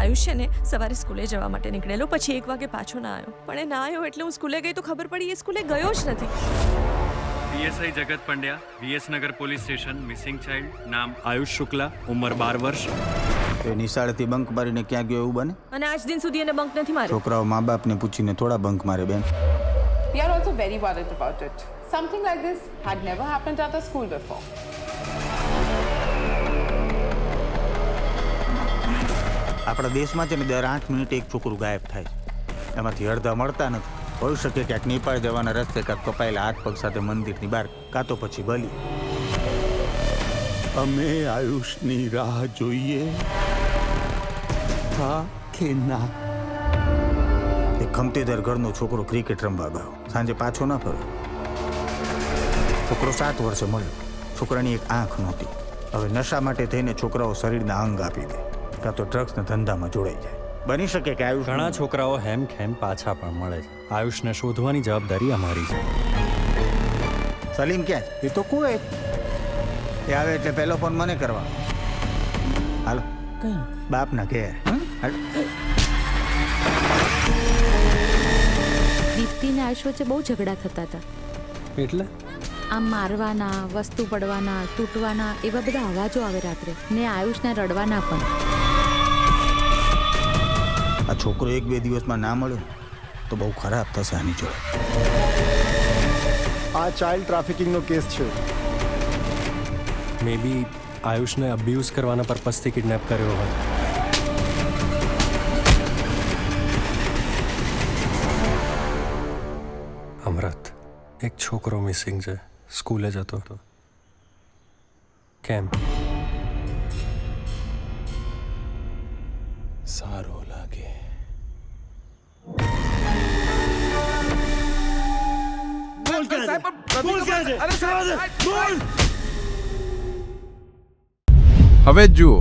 આયુષ છે ને સવારે સ્કૂલે જવા માટે નીકળેલો, પછી 1 વાગે પાછો ના આવ્યો. પણ એ ના આવ્યો એટલે હું સ્કૂલે ગઈ તો ખબર પડી એ સ્કૂલે ગયો જ નથી. પીએસઆઈ જગત પંડ્યા, વીએસનગર પોલીસ સ્ટેશન. મિસિંગ ચાઇલ્ડ, નામ આયુષ શુક્લા, ઉંમર 12 વર્ષ. એ નિશાળેથી બંક મારીને ક્યાં ગયો એવું બને? અને આજ દિન સુધી એને બંક નથી માર્યો. છોકરાઓ મા બાપને પૂછીને થોડા બંક મારે બેન. We are also very worried about it. Something like this had never happened at a school before. આપણા દેશમાં છે ને દર 8 મિનિટે એક છોકરું ગાયબ થાય છે. એમાંથી અડધા મળતા નથી. હોઈ શકે ક્યાંક નેપાળ જવાના રસ્તે કાંક કપાયેલા હાથ પગ સાથે મંદિરની બહાર, કાં તો પછી બલી. અમે આયુષની રાહ જોઈએ, હા કે ના? એક ખમતીદાર ઘરનો છોકરો ક્રિકેટ રમવા ગયો, સાંજે પાછો ના ફર્યો. છોકરો 7 વર્ષે મળ્યો. છોકરાની એક આંખ નહોતી. હવે નશા માટે થઈને છોકરાઓ શરીરના અંગ આપી દે, કાં તો ડ્રગ્સના ધંધામાં જોડાઈ જાય. બની શકે કે આયુષ ઘણા છોકરાઓ હેમ પાછા પણ મળે છે. આયુષને શોધવાની જવાબદારી અમારી છે. સલીમ ક્યાં? એ તો કોઈ એ આવે એટલે પહેલો ફોન મને કરવા. હાલો કઈ બાપના ઘેર. હાલો. દીપ્તિ ને આયુષ વચ્ચે બહુ ઝઘડા થતા હતા. એટલે આમ મારવાના, વસ્તુ પડવાના, તૂટવાના એવા બધા અવાજો આવે રાત્રે, ને આયુષને રડવાના પણ. આ છોકરો 1-2 દિવસમાં ના મળ્યો તો બહુ ખરાબ થશે આની જોડે. આ ચાઇલ્ડ ટ્રાફિકિંગનો કેસ છે. મે બી આયુષને અબ્યુઝ કરવાના પર્પઝથી કિડનેપ કર્યો હોય. અમૃત, એક છોકરો મિસિંગ છે. સ્કૂલે જતો હતો. કેમ? સારો લાગે. હવે જ જુઓ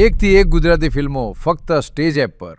1 થી 1 ગુજરાતી ફિલ્મો ફક્ત સ્ટેજ એપ પર.